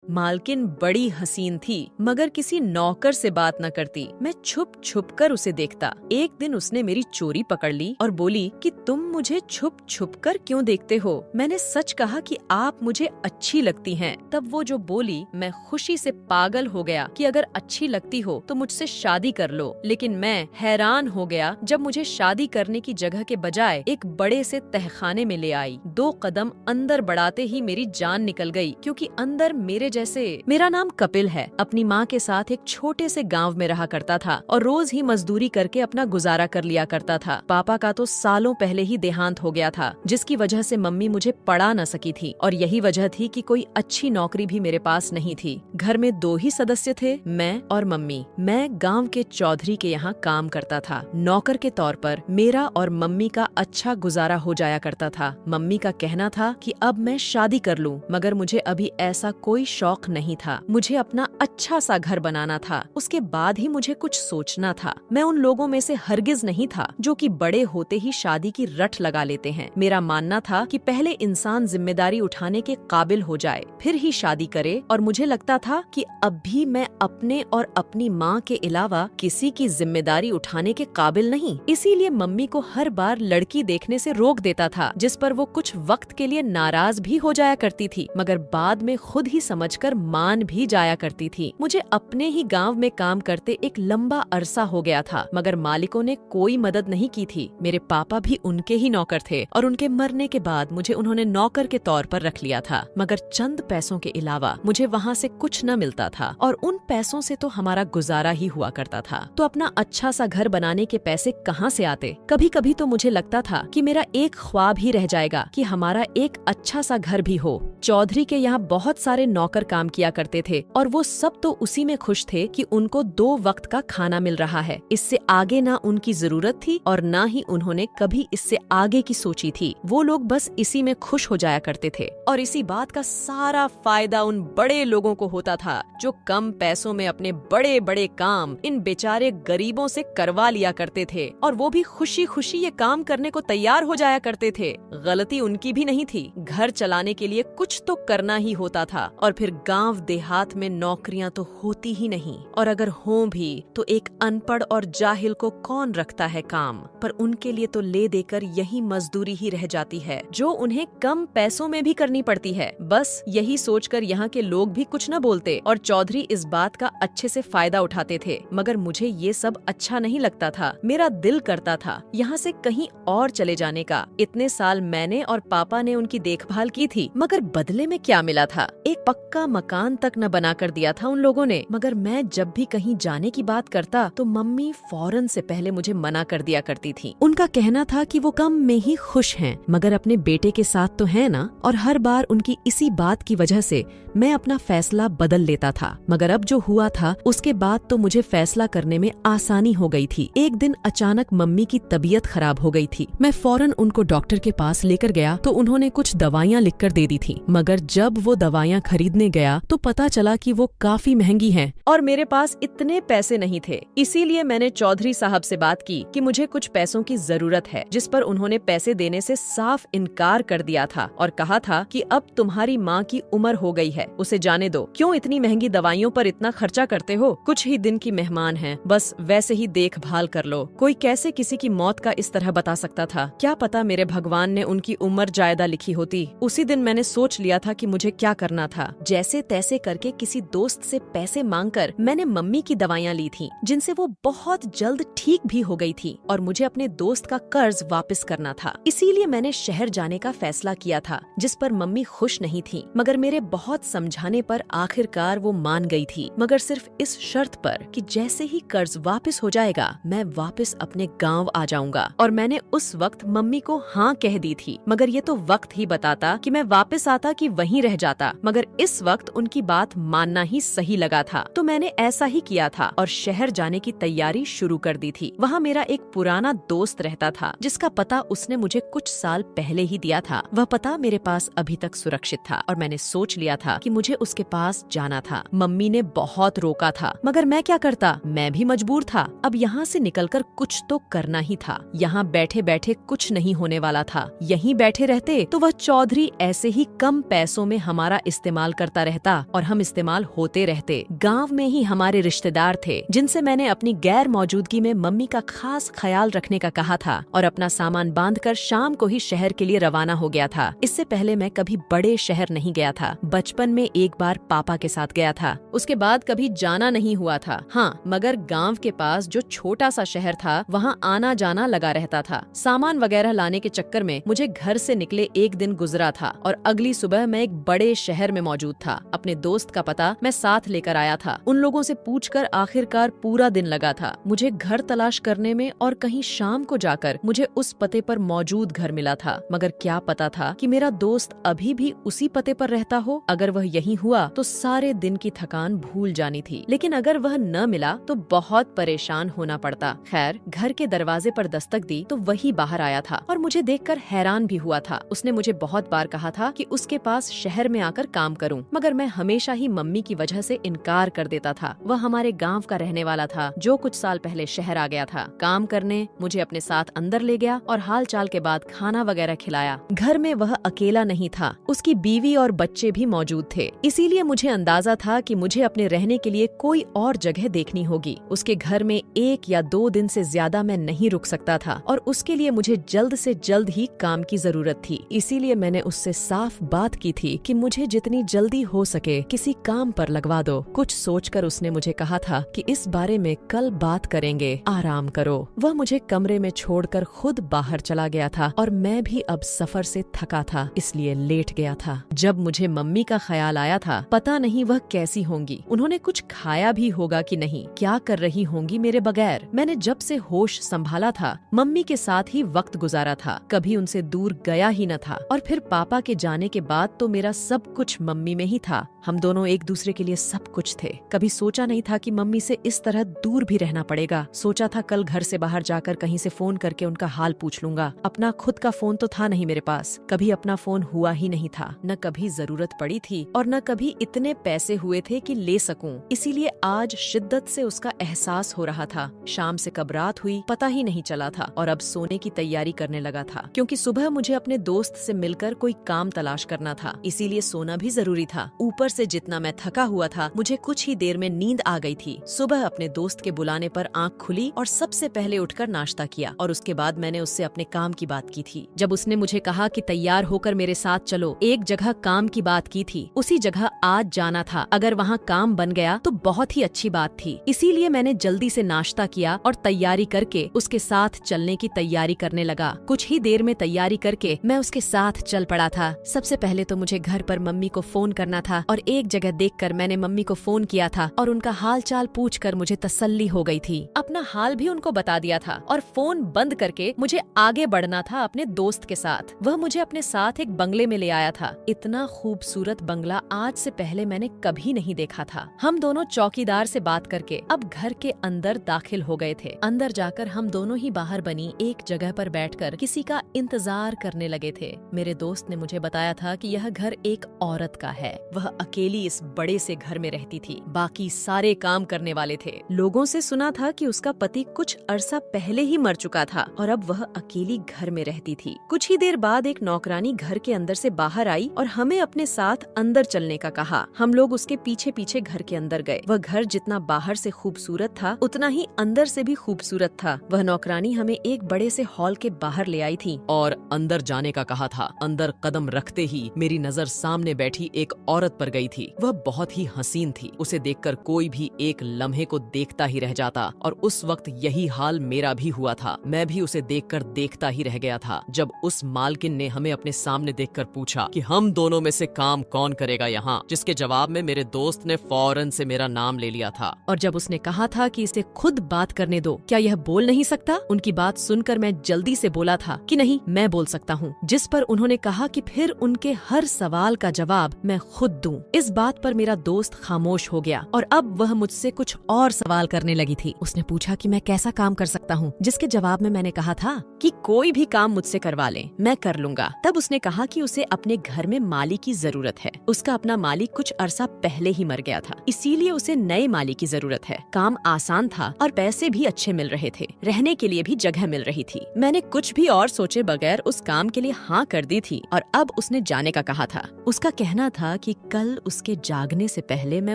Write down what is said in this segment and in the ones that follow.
मालकिन बड़ी हसीन थी, मगर किसी नौकर से बात न करती। मैं छुप छुप कर उसे देखता। एक दिन उसने मेरी चोरी पकड़ ली और बोली कि तुम मुझे छुप छुप कर क्यों देखते हो? मैंने सच कहा कि आप मुझे अच्छी लगती हैं। तब वो जो बोली, मैं खुशी से पागल हो गया कि अगर अच्छी लगती हो तो मुझसे शादी कर लो। लेकिन मैं हैरान हो गया जब मुझे शादी करने की जगह के बजाय एक बड़े से तहखाने में ले आई। 2 कदम अंदर बढ़ाते ही मेरी जान निकल गई, क्योंकि अंदर मेरे जैसे। मेरा नाम कपिल है। अपनी माँ के साथ एक छोटे से गांव में रहा करता था और रोज ही मजदूरी करके अपना गुजारा कर लिया करता था। पापा का तो सालों पहले ही देहांत हो गया था, जिसकी वजह से मम्मी मुझे पढ़ा न सकी थी, और यही वजह थी कि कोई अच्छी नौकरी भी मेरे पास नहीं थी। घर में 2 ही सदस्य थे, मैं और मम्मी। मैं गाँव के चौधरी के यहाँ काम करता था। नौकर के तौर पर मेरा और मम्मी का अच्छा गुजारा हो जाया करता था। मम्मी का कहना था कि अब मैं शादी कर लूं, मगर मुझे अभी ऐसा कोई शौक नहीं था। मुझे अपना अच्छा सा घर बनाना था, उसके बाद ही मुझे कुछ सोचना था। मैं उन लोगों में से हरगिज नहीं था जो कि बड़े होते ही शादी की रट लगा लेते हैं। मेरा मानना था कि पहले इंसान जिम्मेदारी उठाने के काबिल हो जाए, फिर ही शादी करे, और मुझे लगता था कि अब भी मैं अपने और अपनी माँ के अलावा किसी की जिम्मेदारी उठाने के काबिल नहीं। इसीलिए मम्मी को हर बार लड़की देखने से रोक देता था, जिस पर वो कुछ वक्त के लिए नाराज भी हो जाया करती थी, मगर बाद में खुद ही समझकर मान भी जाया करती थी। मुझे अपने ही गांव में काम करते एक लंबा अरसा हो गया था, मगर मालिकों ने कोई मदद नहीं की थी। मेरे पापा भी उनके ही नौकर थे और उनके मरने के बाद मुझे उन्होंने नौकर के तौर पर रख लिया था, मगर चंद पैसों के अलावा मुझे वहाँ से कुछ न मिलता था, और उन पैसों से तो हमारा गुजारा ही हुआ करता था। तो अपना अच्छा सा घर बनाने के पैसे कहाँ से आते? कभी कभी तो मुझे लगता था कि मेरा एक ख्वाब ही रह जाएगा कि हमारा एक अच्छा सा घर भी हो। चौधरी के यहाँ बहुत सारे नौकर काम किया करते थे, और वो सब तो उसी में खुश थे कि उनको 2 वक्त का खाना मिल रहा है। इससे आगे ना उनकी जरूरत थी और ना ही उन्होंने कभी इससे आगे की सोची थी। वो लोग बस इसी में खुश हो जाया करते थे, और इसी बात का सारा फायदा उन बड़े लोगों को होता था जो कम पैसों में अपने बड़े बड़े काम इन बेचारे गरीबों से करवा लिया करते थे, और वो भी खुशी खुशी ये काम करने को तैयार हो जाया करते थे। गलती उनकी भी नहीं थी। घर चलाने के लिए कुछ तो करना ही होता था, और फिर गांव देहात में नौकरियां तो होती ही नहीं, और अगर हों भी तो एक अनपढ़ और जाहिल को कौन रखता है काम पर। उनके लिए तो ले देकर यही मजदूरी ही रह जाती है, जो उन्हें कम पैसों में भी करनी पड़ती है। बस यही सोचकर यहाँ के लोग भी कुछ न बोलते, और चौधरी इस बात का अच्छे से फायदा उठाते थे। मगर मुझे ये सब अच्छा नहीं लगता था। मेरा दिल करता था यहाँ से कहीं और चले जाने का। इतने साल मैंने और पापा ने उनकी देखभाल की थी, मगर बदले में क्या मिला था? एक पक्का मकान तक न बना कर दिया था उन लोगों ने। मगर मैं जब भी कहीं जाने की बात करता तो मम्मी फौरन से पहले मुझे मना कर दिया करती थी। उनका कहना था कि वो कम में ही खुश हैं, मगर अपने बेटे के साथ तो है ना। और हर बार उनकी इसी बात की वजह से मैं अपना फैसला बदल लेता था। मगर अब जो हुआ था उसके बाद तो मुझे फैसला करने में आसानी हो गई थी। एक दिन अचानक मम्मी की तबीयत खराब हो गई थी। मैं फौरन उनको डॉक्टर के पास लेकर गया तो उन्होंने कुछ दवाइयाँ लिखकर दे दी थी, मगर जब वो दवाइयाँ खरीदने गया तो पता चला कि वो काफी महंगी हैं, और मेरे पास इतने पैसे नहीं थे। इसीलिए मैंने चौधरी साहब से बात की कि मुझे कुछ पैसों की जरूरत है, जिस पर उन्होंने पैसे देने से साफ इनकार कर दिया था और कहा था कि अब तुम्हारी माँ की उम्र हो गई है, उसे जाने दो। क्यों इतनी महंगी दवाइयों पर इतना खर्चा करते हो? कुछ ही दिन की मेहमान हैं, बस वैसे ही देखभाल कर लो। कोई कैसे किसी की मौत का इस तरह बता सकता था? क्या पता मेरे भगवान ने उनकी उम्र जायदा लिखी होती। उसी दिन मैंने सोच लिया था कि मुझे क्या करना था। जैसे तैसे करके किसी दोस्त से पैसे मांगकर मैंने मम्मी की दवाइयाँ ली थी, जिनसे वो बहुत जल्द ठीक भी हो गई थी, और मुझे अपने दोस्त का कर्ज वापस करना था। इसीलिए मैंने शहर जाने का फैसला किया था, जिस पर मम्मी खुश नहीं थी, मगर मेरे बहुत समझाने पर आखिरकार वो मान गई थी, मगर सिर्फ इस शर्त पर कि जैसे ही कर्ज वापस हो जाएगा मैं वापस अपने गाँव आ जाऊंगा। और मैंने उस वक्त मम्मी को हाँ कह दी थी, मगर ये तो वक्त ही बताता कि मैं वापस आता कि वहीं रह जाता। मगर इस वक्त उनकी बात मानना ही सही लगा था, तो मैंने ऐसा ही किया था और शहर जाने की तैयारी शुरू कर दी थी। वहाँ मेरा एक पुराना दोस्त रहता था, जिसका पता उसने मुझे कुछ साल पहले ही दिया था। वह पता मेरे पास अभी तक सुरक्षित था, और मैंने सोच लिया था कि मुझे उसके पास जाना था। मम्मी ने बहुत रोका था, मगर मैं क्या करता, मैं भी मजबूर था। अब यहाँ से निकलकर कुछ तो करना ही था। यहाँ बैठे बैठे कुछ नहीं होने वाला था। यहीं बैठे रहते तो वह चौधरी ऐसे ही कम पैसों में हमारा इस्तेमाल करता रहता और हम इस्तेमाल होते रहते। गांव में ही हमारे रिश्तेदार थे जिनसे मैंने अपनी गैर मौजूदगी में मम्मी का खास ख्याल रखने का कहा था और अपना सामान बांधकर शाम को ही शहर के लिए रवाना हो गया था। इससे पहले मैं कभी बड़े शहर नहीं गया था। बचपन में एक बार पापा के साथ गया था, उसके बाद कभी जाना नहीं हुआ था। हाँ, मगर गांव के पास जो छोटा सा शहर था वहाँ आना जाना लगा रहता था। सामान वगैरह लाने के चक्कर में मुझे घर से निकले एक दिन गुजरा था और अगली सुबह मैं एक बड़े शहर में मौजूद था। अपने दोस्त का पता मैं साथ लेकर आया था। उन लोगों से पूछकर आखिरकार पूरा दिन लगा था मुझे घर तलाश करने में और कहीं शाम को जाकर मुझे उस पते पर मौजूद घर मिला था। मगर क्या पता था कि मेरा दोस्त अभी भी उसी पते पर रहता हो। अगर वह यहीं हुआ तो सारे दिन की थकान भूल जानी थी, लेकिन अगर वह न मिला तो बहुत परेशान होना पड़ता। खैर, घर के दरवाजे पर दस्तक दी तो वही बाहर आया था और मुझे देखकर हैरान भी हुआ था। उसने मुझे बहुत बार कहा था कि उसके पास शहर में आकर काम करूं, मगर मैं हमेशा ही मम्मी की वजह से इनकार कर देता था। वह हमारे गांव का रहने वाला था जो कुछ साल पहले शहर आ गया था। काम करने मुझे अपने साथ अंदर ले गया और हाल चाल के बाद खाना वगैरह खिलाया। घर में वह अकेला नहीं था, उसकी बीवी और बच्चे भी मौजूद थे। इसीलिए मुझे अंदाजा था कि मुझे अपने रहने के लिए कोई और जगह देखनी होगी। उसके घर में 1 या 2 दिन से ज्यादा मैं नहीं रुक सकता था और उसके लिए मुझे जल्द से जल्द ही काम की जरूरत थी। इसीलिए मैंने उससे साफ बात की थी कि मुझे जितनी जल्दी हो सके किसी काम पर लगवा दो। कुछ सोचकर उसने मुझे कहा था कि इस बारे में कल बात करेंगे, आराम करो। वह मुझे कमरे में छोड़कर खुद बाहर चला गया था और मैं भी अब सफर से थका था, इसलिए लेट गया था। जब मुझे मम्मी का ख्याल आया था, पता नहीं वह कैसी होंगी, उन्होंने कुछ खाया भी होगा कि नहीं, क्या कर रही होंगी मेरे बगैर। मैंने जब से होश संभाला था मम्मी के साथ ही वक्त गुजारा था, कभी उनसे दूर गया ही न था। और फिर पापा के जाने के बाद तो मेरा सब कुछ मम्मी में ही था। हम दोनों एक दूसरे के लिए सब कुछ थे। कभी सोचा नहीं था कि मम्मी से इस तरह दूर भी रहना पड़ेगा। सोचा था कल घर से बाहर जाकर कहीं से फोन करके उनका हाल पूछ लूंगा। अपना खुद का फोन तो था नहीं मेरे पास, कभी अपना फोन हुआ ही नहीं था। न कभी जरूरत पड़ी थी और न कभी इतने पैसे हुए थे कि ले सकूं। इसीलिए आज शिद्दत से उसका एहसास हो रहा था। शाम से कब रात हुई पता ही नहीं चला था और अब सोने की तैयारी करने लगा था, क्योंकि सुबह मुझे अपने दोस्त से मिलकर कोई काम तलाश करना था। इसीलिए सोना भी जरूरी था। ऊपर से जितना मैं थका हुआ था, मुझे कुछ ही देर में नींद आ गई थी। सुबह अपने दोस्त के बुलाने पर आंख खुली और सबसे पहले उठकर नाश्ता किया और उसके बाद मैंने उससे अपने काम की बात की थी। जब उसने मुझे कहा कि तैयार होकर मेरे साथ चलो, एक जगह काम की बात की थी, उसी जगह आज जाना था। अगर वहाँ काम बन गया तो बहुत ही अच्छी बात थी। इसीलिए मैंने जल्दी से नाश्ता किया और तैयारी करके उसके साथ चलने की तैयारी करने लगा। कुछ ही देर में तैयारी करके मैं उसके साथ चल पड़ा था। सबसे पहले तो मुझे घर पर मम्मी को फोन करना था और एक जगह देखकर मैंने मम्मी को फोन किया था और उनका हाल चाल पूछकर मुझे तसल्ली हो गई थी। अपना हाल भी उनको बता दिया था और फोन बंद करके मुझे आगे बढ़ना था अपने दोस्त के साथ। वह मुझे अपने साथ एक बंगले में ले आया था। इतना खूबसूरत बंगला आज से पहले मैंने कभी नहीं देखा था। हम दोनों चौकीदार से बात करके अब घर के अंदर दाखिल हो गए थे। अंदर जाकर हम दोनों ही बाहर बनी एक जगह पर बैठकर किसी का इंतजार करने लगे थे। मेरे दोस्त ने मुझे बताया था कि यह घर एक औरत का है। वह अकेली इस बड़े से घर में रहती थी, बाकी सारे काम करने वाले थे। लोगों से सुना था कि उसका पति कुछ अरसा पहले ही मर चुका था और अब वह अकेली घर में रहती थी। कुछ ही देर बाद एक नौकरानी घर के अंदर से बाहर आई और हमें अपने साथ अंदर चलने का कहा। हम लोग उसके पीछे पीछे घर के अंदर गए। वह घर जितना बाहर से खूबसूरत था उतना ही अंदर से भी खूबसूरत था। वह नौकरानी हमें एक बड़े से हॉल के बाहर ले आई थी और अंदर जाने का कहा था। अंदर कदम रखते ही मेरी नजर सामने बैठी एक औरत पर गई थी। वह बहुत ही हसीन थी। उसे देखकर कोई भी एक लम्हे को देखता ही रह जाता और उस वक्त यही हाल मेरा भी हुआ था। मैं भी उसे देखकर देखता ही रह गया था। जब उस मालकिन ने हमें अपने सामने देखकर पूछा कि हम दोनों में से काम कौन करेगा यहाँ, जिसके जवाब में मेरे दोस्त ने फौरन से मेरा नाम ले लिया था। और जब उसने कहा था कि इसे खुद बात करने दो, क्या यह बोल नहीं सकता? उनकी बात सुनकर मैं जल्दी से बोला था कि नहीं, मैं बोल सकता हूँ। जिस पर उन्होंने कहा कि फिर उनके हर सवाल का जवाब मैं खुद दूं। इस बात पर मेरा दोस्त खामोश हो गया और अब वह मुझसे कुछ और सवाल करने लगी थी। उसने पूछा कि मैं कैसा काम कर सकता हूँ, जिसके जवाब में मैंने कहा था कि कोई भी काम मुझसे करवा ले, मैं कर लूंगा। तब उसने कहा कि उसे अपने घर में माली की जरूरत है। उसका अपना मालिक कुछ अरसा पहले ही मर गया था, इसीलिए उसे नए मालिक की जरूरत है। काम आसान था और पैसे भी अच्छे मिल रहे थे, रहने के लिए भी जगह मिल रही थी। मैंने कुछ भी और सोचे बगैर उस काम के लिए हाँ कर दी थी और अब उसने जाने का कहा था। उसका कहना था कि कल उसके जागने से पहले मैं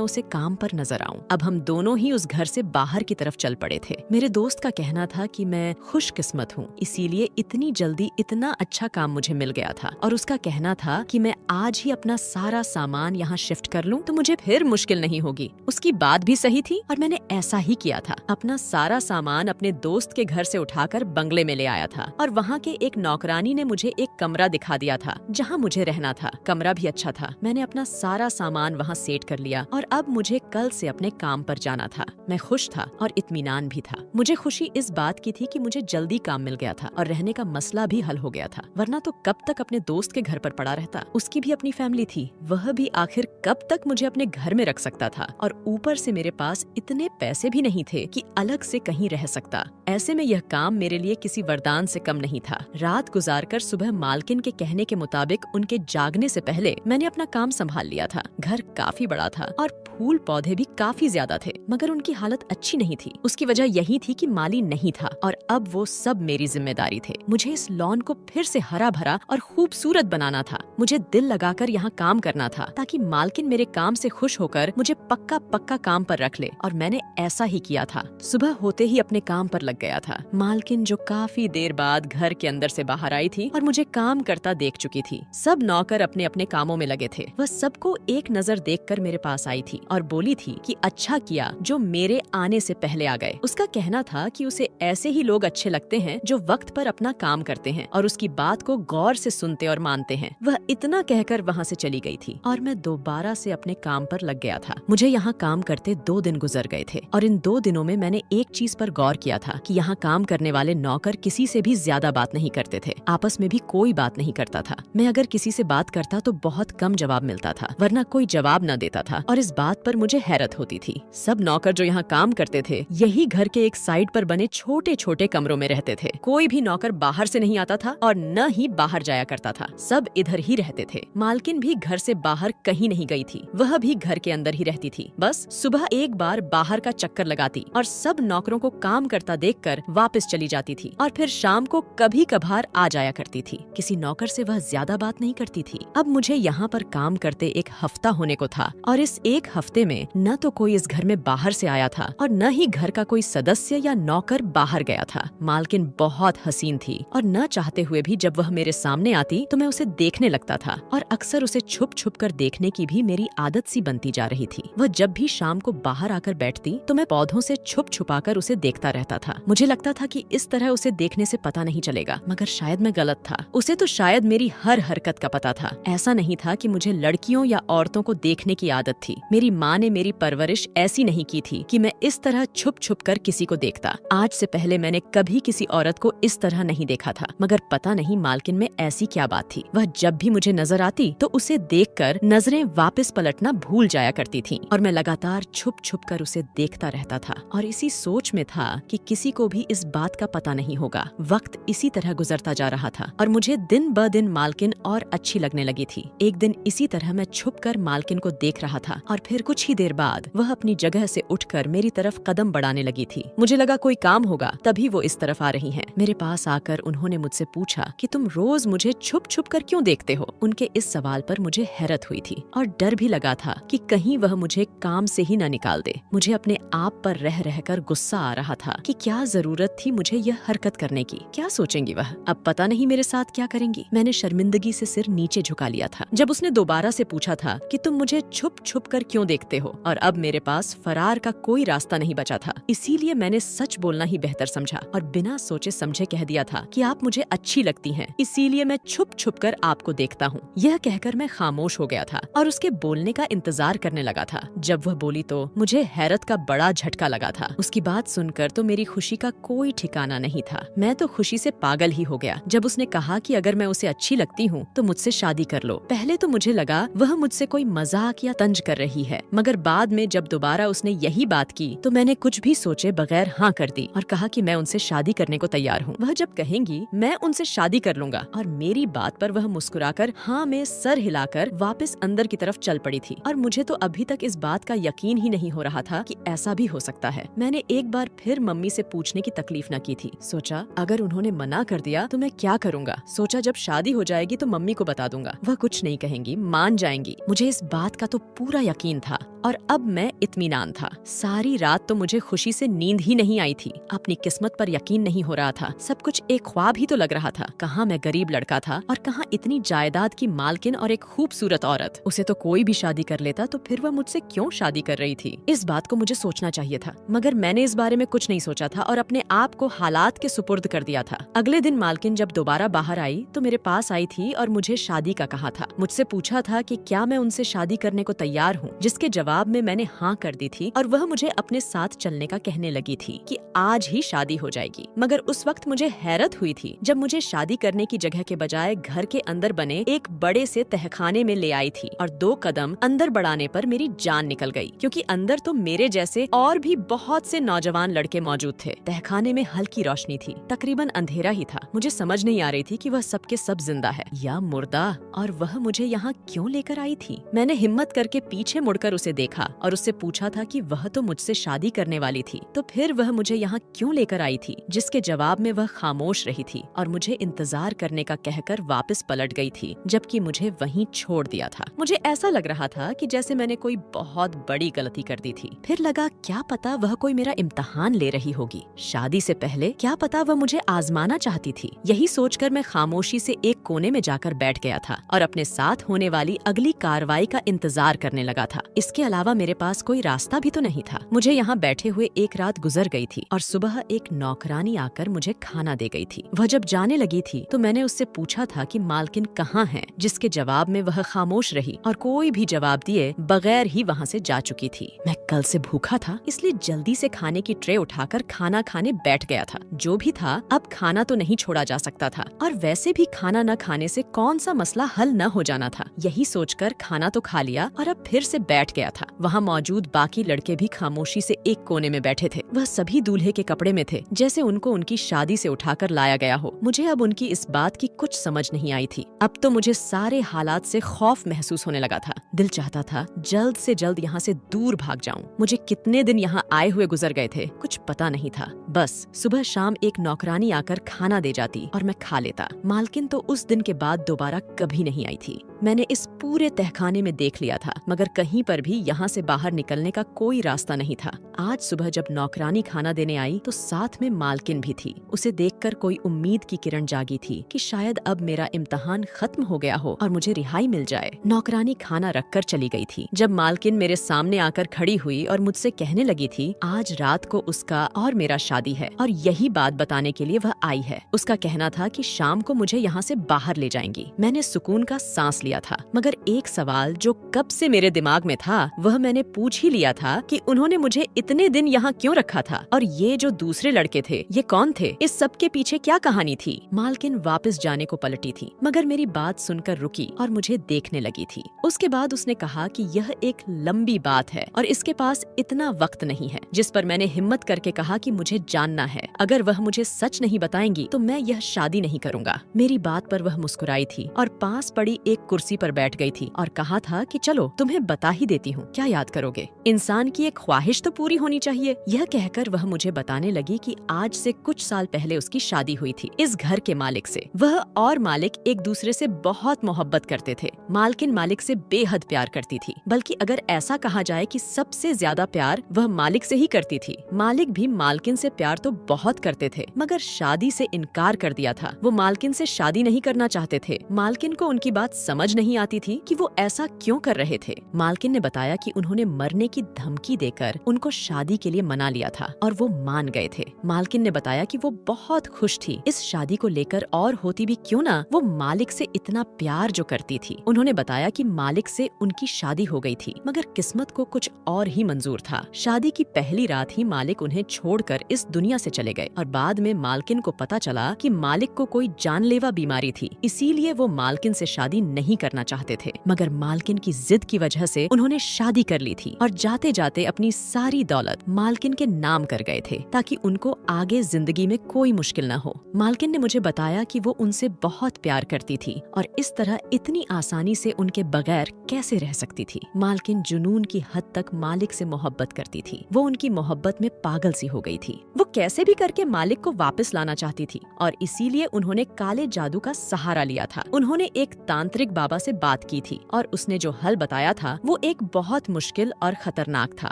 उसे काम पर नजर आऊं। अब हम दोनों ही उस घर से बाहर की तरफ चल पड़े थे। मेरे दोस्त का कहना था कि मैं खुशकिस्मत हूँ, इसीलिए इतनी जल्दी इतना अच्छा काम मुझे मिल गया था। और उसका कहना था कि मैं आज ही अपना सारा सामान यहाँ शिफ्ट कर लूँ तो मुझे फिर मुश्किल नहीं होगी। उसकी बात भी सही थी और मैंने ऐसा ही किया था। अपना सारा सामान अपने दोस्त के घर से उठाकर बंगले में ले आया था और वहाँ के एक नौकरानी ने मुझे एक कमरा दिखा दिया था जहाँ मुझे रहना था। कमरा भी अच्छा था। मैंने अपना सारा सामान वहाँ सेट कर लिया और अब मुझे कल से अपने काम पर जाना था। मैं खुश था और इत्मीनान भी था। मुझे खुशी इस बात की थी कि मुझे जल्दी काम मिल गया था और रहने का मसला भी हल हो गया था, वरना तो कब तक अपने दोस्त के घर पर पड़ा रहता। उसकी भी अपनी फैमिली थी, वह भी आखिर कब तक मुझे अपने घर में रख सकता था। और ऊपर से मेरे पास इतने पैसे भी नहीं थे कि अलग से कहीं रह सकता। ऐसे में यह काम मेरे लिए किसी वरदान से कम नहीं था। रात गुजारकर सुबह मालकिन के कहने के मुताबिक उनके जागने से पहले मैंने अपना काम संभाल लिया था। घर काफी बड़ा था और फूल पौधे भी काफी ज्यादा थे, मगर उनकी हालत अच्छी नहीं थी। उसकी वजह यही थी कि माली नहीं था और अब वो सब मेरी जिम्मेदारी थे। मुझे इस लॉन को फिर से हरा भरा और खूबसूरत बनाना था। मुझे दिल लगाकर यहाँ काम करना था ताकि मालकिन मेरे काम से खुश होकर मुझे पक्का पक्का काम पर रख ले, और मैंने ऐसा ही किया था। सुबह होते ही अपने काम पर लग गया था। मालकिन जो काफी देर बाद घर के अंदर से बाहर आई थी और मुझे काम करता देख चुकी थी। सब नौकर अपने अपने कामों में लगे थे। वह सबको एक नजर देखकर मेरे पास आई थी और बोली थी कि अच्छा किया जो मेरे आने से पहले आ गए। उसका कहना था कि उसे ऐसे ही लोग अच्छे लगते हैं जो वक्त पर अपना काम करते हैं और उसकी बात को गौर से सुनते और मानते हैं। वह इतना कहकर वहाँ से चली गई थी और मैं दोबारा से अपने काम पर लग गया था। मुझे यहाँ काम करते 2 दिन गुजर गए थे और इन 2 दिनों में मैंने एक चीज पर गौर किया था कि यहाँ काम करने वाले नौकर किसी से भी ज्यादा बात नहीं करते थे। आपस में भी कोई बात नहीं करता था। मैं अगर किसी से बात करता तो बहुत कम जवाब मिलता था, वरना कोई जवाब न देता था और इस बात पर मुझे हैरत होती थी। सब नौकर जो यहाँ काम करते थे यही घर के एक साइड पर बने छोटे छोटे कमरों में रहते थे। कोई भी नौकर बाहर से नहीं आता था और न ही बाहर जाया करता था। सब इधर ही रहते थे। मालकिन भी घर से बाहर कहीं नहीं गई थी, वह भी घर के अंदर ही रहती थी। बस सुबह एक बार बाहर का चक्कर लगाती और सब नौकरों को काम करता देखकर वापस चली जाती थी और फिर शाम को कभी कभार आ जाया करती थी। किसी नौकर से वह ज्यादा बात नहीं करती थी। अब मुझे यहाँ पर काम करते 1 हफ्ता होने को था और इस 1 हफ्ते में न तो कोई इस घर में बाहर से आया था और न ही घर का कोई सदस्य या नौकर बाहर गया था। मालकिन बहुत हसीन थी और न चाहते हुए भी जब वह मेरे सामने आती तो मैं उसे देखने लगता था और अक्सर उसे छुप छुप कर देखने की भी मेरी आदत सी बनती जा रही थी। वह जब भी शाम को बाहर आकर बैठती तो मैं पौधों से छुप छुपाकर उसे देखता रहता था। मुझे लगता था कि इस तरह उसे देखने से पता नहीं चलेगा, मगर शायद मैं गलत था। उसे तो शायद मेरी हर हरकत का पता था। ऐसा नहीं था कि मुझे लड़कियों या औरतों को देखने की आदत थी। मेरी माँ ने मेरी परवरिश ऐसी नहीं की थी कि मैं इस तरह छुप छुप कर किसी को देखता। आज से पहले मैंने कभी किसी औरत को इस तरह नहीं देखा था, मगर पता नहीं मालकिन में ऐसी क्या बात थी। वह जब भी मुझे नजर आती तो उसे देखकर नजरें वापस पलटना भूल जाया करती थीं और मैं लगातार छुप छुप कर उसे देखता रहता था और इसी सोच में था कि किसी को भी इस बात का पता नहीं होगा। वक्त इसी तरह गुजरता जा रहा था और मुझे दिन ब दिन मालकिन और अच्छी लगने लगी थी। एक दिन इसी तरह मैं छुप कर मालकिन को देख रहा था और फिर कुछ ही देर बाद वह अपनी जगह से उठकर मेरी तरफ कदम बढ़ाने लगी थी। मुझे लगा कोई काम होगा, तभी वो इस तरफ आ रही हैं। मेरे पास आकर उन्होंने मुझसे पूछा कि तुम रोज मुझे छुप छुप कर क्यों देखते हो। उनके इस सवाल पर मुझे हैरत हुई थी और डर भी लगा था कि कहीं वह मुझे काम से ही न निकाल दे। मुझे अपने आप पर रह रहकर गुस्सा आ रहा था कि क्या जरूरत थी मुझे यह हरकत करने की। क्या सोचेंगी वह, अब पता नहीं मेरे साथ क्या करेंगी। मैंने शर्मिंदगी से सिर नीचे झुका लिया था जब उसने दोबारा से पूछा था कि तुम मुझे छुप छुप कर क्यों देखते हो, और अब मेरे पास फरार का कोई रास्ता नहीं बचा था। इसीलिए मैंने सच बोलना ही बेहतर समझा और बिना सोचे समझे कह दिया था कि आप मुझे अच्छी लगती हैं, इसीलिए मैं छुप छुप कर आपको देखता हूँ। यह कहकर मैं खामोश हो गया था और उसके बोलने का इंतजार करने लगा था। जब वह बोली तो मुझे हैरत का बड़ा झटका लगा था। उसकी बात सुनकर तो मेरी खुशी का कोई ठिकाना नहीं था। मैं तो खुशी से पागल ही हो गया जब उसने कहा कि अगर मैं उसे अच्छी लगती हूँ तो मुझसे शादी कर लो। पहले तो मुझे लगा वह मुझसे कोई मजाक या तंज कर रही है, है। मगर बाद में जब दोबारा उसने यही बात की तो मैंने कुछ भी सोचे बगैर हाँ कर दी और कहा कि मैं उनसे शादी करने को तैयार हूँ। वह जब कहेंगी मैं उनसे शादी कर लूंगा। और मेरी बात पर वह मुस्कुराकर हाँ में सर हिलाकर वापस अंदर की तरफ चल पड़ी थी। और मुझे तो अभी तक इस बात का यकीन ही नहीं हो रहा था कि ऐसा भी हो सकता है। मैंने एक बार फिर मम्मी से पूछने की तकलीफ न की थी। सोचा अगर उन्होंने मना कर दिया तो मैं क्या करूँगा। सोचा जब शादी हो जाएगी तो मम्मी को बता दूंगा, वह कुछ नहीं कहेंगी, मान जाएंगी। मुझे इस बात का तो पूरा यकीन था और अब मैं इत्मीनान था। सारी रात तो मुझे खुशी से नींद ही नहीं आई थी। अपनी किस्मत पर यकीन नहीं हो रहा था। सब कुछ एक ख्वाब ही तो लग रहा था। कहाँ मैं गरीब लड़का था और कहाँ इतनी जायदाद की मालकिन और एक खूबसूरत औरत। उसे तो कोई भी शादी कर लेता तो फिर वह मुझसे क्यों शादी कर रही थी। इस बात को मुझे सोचना चाहिए था, मगर मैंने इस बारे में कुछ नहीं सोचा था और अपने आप को हालात के सुपुर्द कर दिया था। अगले दिन मालकिन जब दोबारा बाहर आई तो मेरे पास आई थी और मुझे शादी का कहा था। मुझसे पूछा था कि क्या मैं उनसे शादी करने को तैयार हूँ, जिसके जवाब में मैंने हाँ कर दी थी और वह मुझे अपने साथ चलने का कहने लगी थी कि आज ही शादी हो जाएगी। मगर उस वक्त मुझे हैरत हुई थी जब मुझे शादी करने की जगह के बजाय घर के अंदर बने एक बड़े से तहखाने में ले आई थी और 2 कदम अंदर बढ़ाने पर मेरी जान निकल गई, क्योंकि अंदर तो मेरे जैसे और भी बहुत से नौजवान लड़के मौजूद थे। तहखाने में हल्की रोशनी थी, तकरीबन अंधेरा ही था। मुझे समझ नहीं आ रही थी कि वह सबके सब जिंदा है या मुर्दा, और वह मुझे यहाँ क्यों लेकर आई थी। मैंने हिम्मत करके पीछे मुड़कर उसे देखा और उससे पूछा था कि वह तो मुझसे शादी करने वाली थी, तो फिर वह मुझे यहाँ क्यों लेकर आई थी, जिसके जवाब में वह खामोश रही थी और मुझे इंतजार करने का कहकर वापस पलट गई थी, जबकि मुझे वहीं छोड़ दिया था। मुझे ऐसा लग रहा था कि जैसे मैंने कोई बहुत बड़ी गलती कर दी थी। फिर लगा क्या पता वह कोई मेरा इम्तिहान ले रही होगी। शादी से पहले क्या पता वह मुझे आजमाना चाहती थी। यही सोचकर मैं खामोशी से एक कोने में जाकर बैठ गया था और अपने साथ होने वाली अगली कार्रवाई का इंतजार करने लगा था। इसके अलावा मेरे पास कोई रास्ता भी तो नहीं था। मुझे यहाँ बैठे हुए एक रात गुजर गई थी और सुबह एक नौकरानी आकर मुझे खाना दे गई थी। वह जब जाने लगी थी तो मैंने उससे पूछा था कि मालकिन कहाँ है, जिसके जवाब में वह खामोश रही और कोई भी जवाब दिए बगैर ही वहाँ से जा चुकी थी। मैं कल से भूखा था, इसलिए जल्दी से खाने की ट्रे उठाकर खाना खाने बैठ गया था। जो भी था, अब खाना तो नहीं छोड़ा जा सकता था और वैसे भी खाना न खाने से कौन सा मसला हल न हो जाना था। यही सोचकर खाना तो खा लिया और अब फिर से बैठ गया था। वहाँ मौजूद बाकी लड़के भी खामोशी से एक कोने में बैठे थे। वह सभी दूल्हे के कपड़े में थे, जैसे उनको उनकी शादी से उठाकर लाया गया हो। मुझे अब उनकी इस बात की कुछ समझ नहीं आई थी। अब तो मुझे सारे हालात से खौफ महसूस होने लगा था। दिल चाहता था जल्द से जल्द यहाँ से दूर भाग जाऊं। मुझे कितने दिन यहाँ आए हुए गुजर गए थे, कुछ पता नहीं था। बस सुबह शाम एक नौकरानी आकर खाना दे जाती और मैं खा लेता। मालकिन तो उस दिन के बाद दोबारा कभी नहीं आई थी। मैंने इस पूरे तहखाने में देख लिया था, मगर कहीं पर भी यहाँ से बाहर निकलने का कोई रास्ता नहीं था। आज सुबह जब नौकरानी खाना देने आई तो साथ में मालकिन भी थी। उसे देखकर कोई उम्मीद की किरण जागी थी कि शायद अब मेरा इम्तिहान खत्म हो गया हो और मुझे रिहाई मिल जाए। नौकरानी खाना रखकर चली गई थी। जब मालकिन मेरे सामने आकर खड़ी हुई और मुझसे कहने लगी थी आज रात को उसका और मेरा शादी है और यही बात बताने के लिए वह आई है। उसका कहना था कि शाम को मुझे यहाँ से बाहर ले जाएंगी। मैंने सुकून का सांस लिया था, मगर एक सवाल जो कब से मेरे दिमाग में था वह मैंने पूछ ही लिया था कि उन्होंने मुझे इतने दिन यहाँ क्यों रखा था और ये जो दूसरे लड़के थे ये कौन थे, इस सब के पीछे क्या कहानी थी। मालकिन वापस जाने को पलटी थी, मगर मेरी बात सुनकर रुकी और मुझे देखने लगी थी। उसके बाद उसने कहा कि यह एक लंबी बात है और इसके पास इतना वक्त नहीं है, जिस पर मैंने हिम्मत करके कहा कि मुझे जानना है। अगर वह मुझे सच नहीं बताएंगी तो मैं यह शादी नहीं करूँगा। मेरी बात पर वह मुस्कुराई थी और पास पड़ी एक कुर्सी पर बैठ गई थी और कहा था कि चलो तुम्हें बता ही देती हूँ, क्या याद करोगे। इंसान की एक ख्वाहिश तो पूरी होनी चाहिए। यह कहकर वह मुझे बताने लगी कि आज से कुछ साल पहले उसकी शादी हुई थी इस घर के मालिक से। वह और मालिक एक दूसरे से बहुत मोहब्बत करते थे। मालकिन मालिक से बेहद प्यार करती थी, बल्कि अगर ऐसा कहा जाए कि सबसे ज्यादा प्यार वह मालिक से ही करती थी। मालिक भी मालकिन से प्यार तो बहुत करते थे, मगर शादी से इनकार कर दिया था। वो मालकिन से शादी नहीं करना चाहते थे। मालकिन को उनकी बात समझ नहीं आती थी कि वो ऐसा क्यों कर रहे थे। मालकिन ने बताया कि उन्होंने मरने की धमकी देकर उनको शादी के लिए मना लिया था और वो मान गए थे। मालकिन ने बताया कि वो बहुत खुश थी इस शादी को लेकर, और होती भी क्यों ना, वो मालिक से इतना प्यार जो करती थी। उन्होंने बताया कि मालिक से उनकी शादी हो गई थी, मगर किस्मत को कुछ और ही मंजूर था। शादी की पहली रात ही मालिक उन्हें छोड़कर इस दुनिया से चले गए और बाद में मालकिन को पता चला कि मालिक को कोई जानलेवा बीमारी थी, इसीलिए वो मालकिन से शादी नहीं करना चाहते थे। मगर मालकिन की जिद की वजह से उन्होंने शादी कर ली थी और जाते जाते अपनी सारी दौलत मालकिन के नाम कर गए थे, ताकि उनको आगे जिंदगी में कोई मुश्किल न हो। मालकिन ने मुझे बताया कि वो उनसे बहुत प्यार करती थी और इस तरह इतनी आसानी से उनके बगैर कैसे रह सकती थी। मालकिन जुनून की हद तक मालिक से मोहब्बत करती थी। वो उनकी मोहब्बत में पागल सी हो गई थी। वो कैसे भी करके मालिक को वापस लाना चाहती थी और इसीलिए उन्होंने काले जादू का सहारा लिया था। उन्होंने एक तांत्रिक बाबा से बात की थी और उसने जो हल बताया था वो एक बहुत मुश्किल और खतरनाक था।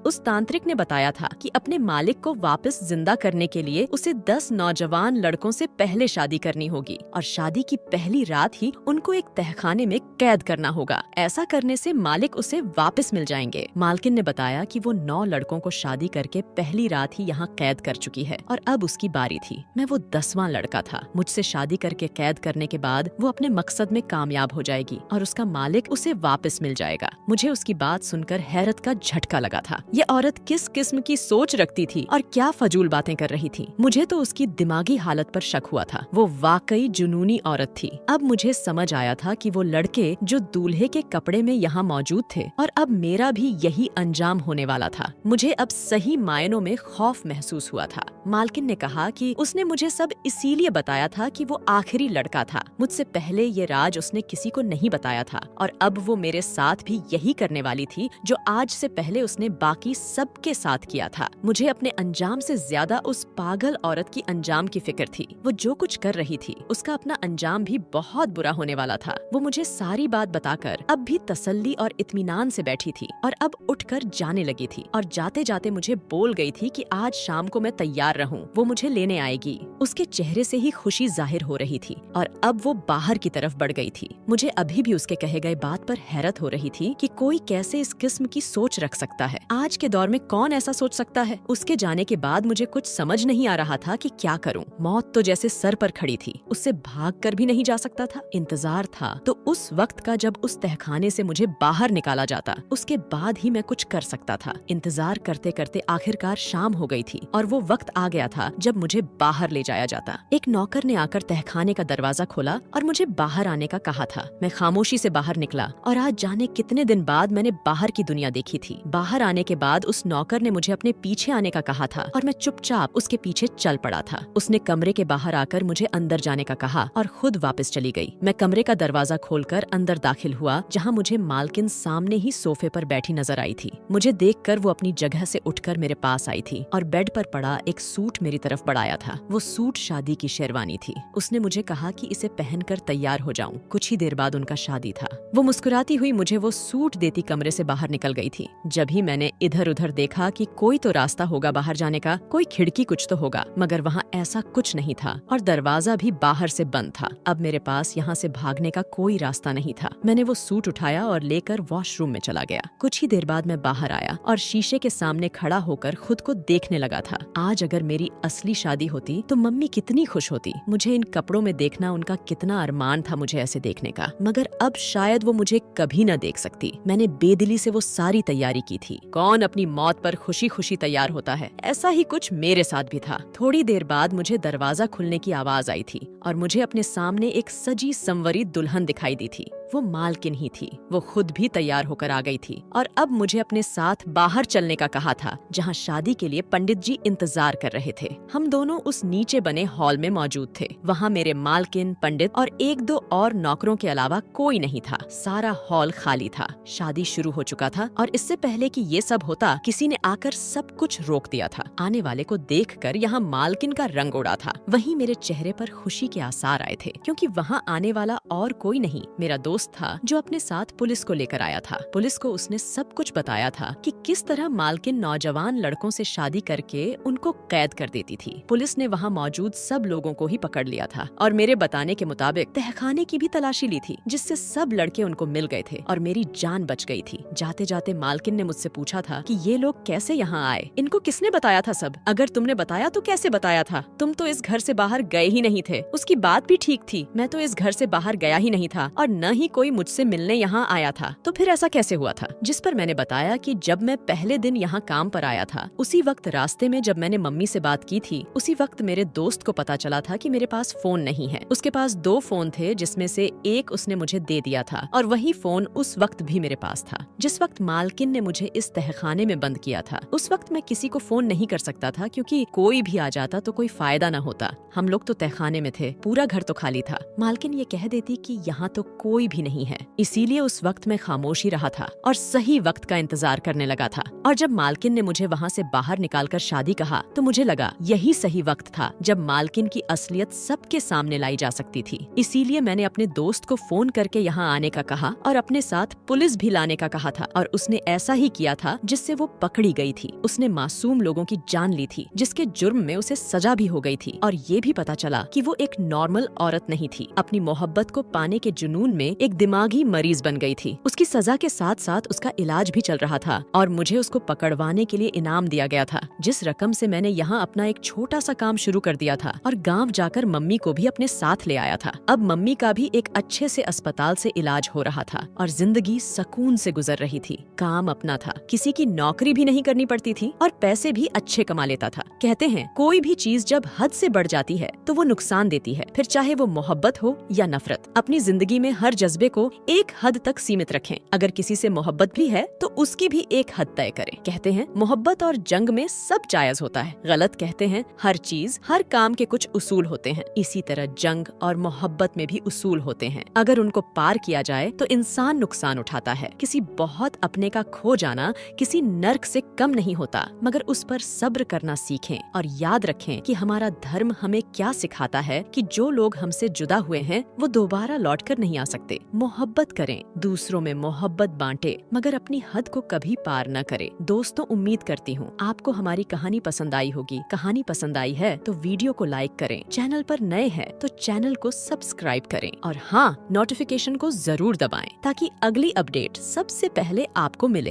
उस तांत्रिक ने बताया था कि अपने मालिक को वापस जिंदा करने के लिए उसे 10 नौजवान लड़कों से पहले शादी करनी होगी और शादी की पहली रात ही उनको एक तहखाने में कैद करना होगा। ऐसा करने से मालिक उसे वापस मिल जाएंगे। मालकिन ने बताया कि वो 9 लड़कों को शादी करके पहली रात ही यहाँ कैद कर चुकी है और अब उसकी बारी थी। मैं वो 10वां लड़का था। मुझसे शादी करके कैद करने के बाद वो अपने मकसद में कामयाब हो जाएगी और उसका मालिक उसे वापस मिल जाएगा। मुझे उसकी बात सुनकर हैरत का झटका लगा था। ये औरत किस किस्म की सोच रखती थी और क्या फजूल बातें कर रही थी। मुझे तो उसकी दिमागी हालत पर शक हुआ था। वो वाकई जुनूनी औरत थी। अब मुझे समझ आया था कि वो लड़के जो दूल्हे के कपड़े में यहाँ मौजूद थे और अब मेरा भी यही अंजाम होने वाला था। मुझे अब सही मायनों में खौफ महसूस हुआ था। मालकिन ने कहा कि उसने मुझे सब इसीलिए बताया था कि वो आखिरी लड़का था। मुझसे पहले ये राज उसने किसी को नहीं बताया था और अब वो मेरे साथ भी यही करने वाली थी जो आज से पहले उसने बाकी सबके साथ किया था। मुझे अपने अंजाम से ज्यादा उस पागल औरत की अंजाम की फिक्र थी। वो जो कुछ कर रही थी उसका अपना अंजाम भी बहुत बुरा होने वाला था। वो मुझे सारी बात बताकर अब भी तसल्ली और इत्मीनान से बैठी थी और अब उठकर जाने लगी थी और जाते जाते मुझे बोल गई थी कि आज शाम को मैं तैयार रहूं, वो मुझे लेने आएगी। उसके चेहरे से ही खुशी जाहिर हो रही थी और अब वो बाहर की तरफ बढ़ गई थी। मुझे अभी भी उसके कहे गए बात पर हैरत हो रही थी कि कोई कैसे इस किस्म की सोच रख सकता है। आज के दौर में कौन ऐसा सोच सकता है। उसके जाने के बाद मुझे कुछ समझ नहीं आ रहा था कि क्या करूं। मौत तो जैसे सर पर खड़ी थी, उससे भाग कर भी नहीं जा सकता था। इंतजार था तो उस वक्त का जब उस तहखाने से मुझे बाहर निकाला जाता, उसके बाद ही मैं कुछ कर सकता था। इंतजार करते करते आखिरकार शाम हो गई थी और वो वक्त आ गया था जब मुझे बाहर ले जाया जाता। एक नौकर ने आकर तहखाने का दरवाजा खोला और मुझे बाहर आने का कहा था। मैं खामोशी से बाहर निकला और आज जाने कितने दिन बाद मैंने बाहर की दुनिया देखी थी। बाहर आने के बाद उस नौकर ने मुझे अपने पीछे आने का कहा था और मैं चुपचाप उसके पीछे चल पड़ा था। उसने कमरे के बाहर आकर मुझे अंदर जाने का कहा और खुद वापस चली गई। मैं कमरे का दरवाजा खोलकर अंदर दाखिल हुआ, जहाँ मुझे मालकिन सामने ही सोफे पर बैठी नजर आई थी। मुझे देखकर वो अपनी जगह से उठकर मेरे पास आई थी और बेड पर पड़ा एक सूट मेरी तरफ बढ़ाया था। वो सूट शादी की शेरवानी थी। उसने मुझे कहा कि इसे पहनकर तैयार हो जाऊं। कुछ ही देर बाद उनका शादी था। वो मुस्कुराती हुई मुझे वो सूट देती कमरे से बाहर निकल गई थी। जब ही मैंने इधर उधर देखा कि कोई तो रास्ता होगा बाहर जाने का, कोई खिड़की कुछ तो होगा, मगर वहाँ ऐसा कुछ नहीं था और दरवाजा भी बाहर से बंद था। अब मेरे पास यहाँ से भागने का कोई रास्ता नहीं था। मैंने वो सूट उठाया और लेकर वॉशरूम में चला गया। कुछ ही देर बाद मैं बाहर आया और शीशे के सामने खड़ा होकर खुद को देखने लगा था। आज अगर मेरी असली शादी होती तो मम्मी कितनी खुश होती। मुझे इन कपड़ों में देखना उनका कितना अरमान था मुझे ऐसे देखने का, मगर अब शायद वो मुझे कभी न देख सकती। मैंने बेदिली से वो सारी तैयारी की थी। कौन अपनी मौत पर खुशी खुशी तैयार होता है, ऐसा ही कुछ मेरे साथ भी था। थोड़ी देर बाद मुझे दरवाजा खुलने की आवाज आई थी और मुझे अपने सामने एक सजी संवरी दुल्हन दिखाई दी थी। वो मालकिन ही थी। वो खुद भी तैयार होकर आ गई थी और अब मुझे अपने साथ बाहर चलने का कहा था, जहाँ शादी के लिए पंडित जी इंतजार कर रहे थे। हम दोनों उस नीचे बने हॉल में मौजूद थे। वहाँ मेरे मालकिन, पंडित और 1-2 और नौकरों के अलावा कोई नहीं था। सारा हॉल खाली था। शादी शुरू हो चुका था और इससे पहले कि ये सब होता, किसी ने आकर सब कुछ रोक दिया था। आने वाले को देखकर यहाँ मालकिन का रंग उड़ा था। वहीं मेरे चेहरे पर खुशी के आसार आए थे, क्योंकि वहाँ आने वाला और कोई नहीं, मेरा दोस्त दोस्त था जो अपने साथ पुलिस को लेकर आया था। पुलिस को उसने सब कुछ बताया था कि किस तरह मालकिन नौजवान लड़कों से शादी करके उनको कैद कर देती थी। पुलिस ने वहाँ मौजूद सब लोगों को ही पकड़ लिया था और मेरे बताने के मुताबिक तहखाने की भी तलाशी ली थी, जिससे सब लड़के उनको मिल गए थे और मेरी जान बच गई थी। जाते जाते मालकिन ने मुझसे पूछा था कि ये लोग कैसे यहाँ आए, इनको किसने बताया था सब? अगर तुमने बताया तो कैसे बताया था? तुम तो इस घर से बाहर गए ही नहीं थे। उसकी बात भी ठीक थी, मैं तो इस घर से बाहर गया ही नहीं था और न ही कोई मुझसे मिलने यहाँ आया था, तो फिर ऐसा कैसे हुआ था? जिस पर मैंने बताया कि जब मैं पहले दिन यहाँ काम पर आया था, उसी वक्त रास्ते में जब मैंने मम्मी से बात की थी, उसी वक्त मेरे दोस्त को पता चला था कि मेरे पास फोन नहीं है। उसके पास 2 फोन थे, जिसमें से एक उसने मुझे दे दिया था और वही फोन उस वक्त भी मेरे पास था। जिस वक्त मालकिन ने मुझे इस तहखाने में बंद किया था, उस वक्त मैं किसी को फोन नहीं कर सकता था, क्योंकि कोई भी आ जाता तो कोई फायदा न होता। हम लोग तो तहखाने में थे, पूरा घर तो खाली था। मालकिन ये कह देती कि यहाँ तो कोई भी नहीं है, इसीलिए उस वक्त मैं खामोश ही रहा था और सही वक्त का इंतजार करने लगा था। और जब मालकिन ने मुझे वहाँ से बाहर निकालकर शादी कहा, तो मुझे लगा यही सही वक्त था जब मालकिन की असलियत सबके सामने लाई जा सकती थी। इसीलिए मैंने अपने दोस्त को फोन करके यहाँ आने का कहा और अपने साथ पुलिस भी लाने का कहा था, और उसने ऐसा ही किया था जिससे वो पकड़ी गई थी। उसने मासूम लोगों की जान ली थी, जिसके जुर्म में उसे सजा भी हो गई थी। और ये भी पता चला कि वो एक नॉर्मल औरत नहीं थी, अपनी मोहब्बत को पाने के जुनून में एक दिमागी मरीज बन गई थी। उसकी सजा के साथ साथ उसका इलाज भी चल रहा था और मुझे उसको पकड़वाने के लिए इनाम दिया गया था, जिस रकम से मैंने यहाँ अपना एक छोटा सा काम शुरू कर दिया था और गाँव जाकर मम्मी को भी अपने साथ ले आया था। अब मम्मी का भी एक अच्छे से अस्पताल से इलाज हो रहा था और जिंदगी सुकून से गुजर रही थी। काम अपना था, किसी की नौकरी भी नहीं करनी पड़ती थी और पैसे भी अच्छे कमा लेता था। कहते हैं कोई भी चीज जब हद से बढ़ जाती है तो वो नुकसान देती है, फिर चाहे वो मोहब्बत हो या नफरत। अपनी जिंदगी में हर जज्बे को एक हद तक सीमित रखें। अगर किसी से मोहब्बत भी है तो उसकी भी एक हद तय करें। कहते हैं मोहब्बत और जंग में सब जायज होता है, गलत कहते हैं हर चीज हर काम के कुछ उसूल होते हैं। इसी तरह जंग और मोहब्बत में भी उसूल होते हैं, अगर उनको पार किया जाए तो इंसान नुकसान उठाता है। किसी बहुत अपने का खो जाना किसी नर्क से कम नहीं होता, मगर उस पर सब्र करना सीखें और याद रखें कि हमारा धर्म हमें क्या सिखाता है कि जो लोग हमसे जुदा हुए हैं वो दोबारा लौटकर नहीं आ सकते। मोहब्बत करें, दूसरों में मोहब्बत बांटे, मगर अपनी हद को कभी पार न करें। दोस्तों, उम्मीद करती हूँ आपको हमारी कहानी पसंद आई होगी। कहानी पसंद आई है तो वीडियो को लाइक करें, चैनल पर नए हैं तो चैनल को सब्सक्राइब करें और हाँ, नोटिफिकेशन को जरूर दबाएं ताकि अगली अपडेट सबसे पहले आपको मिले।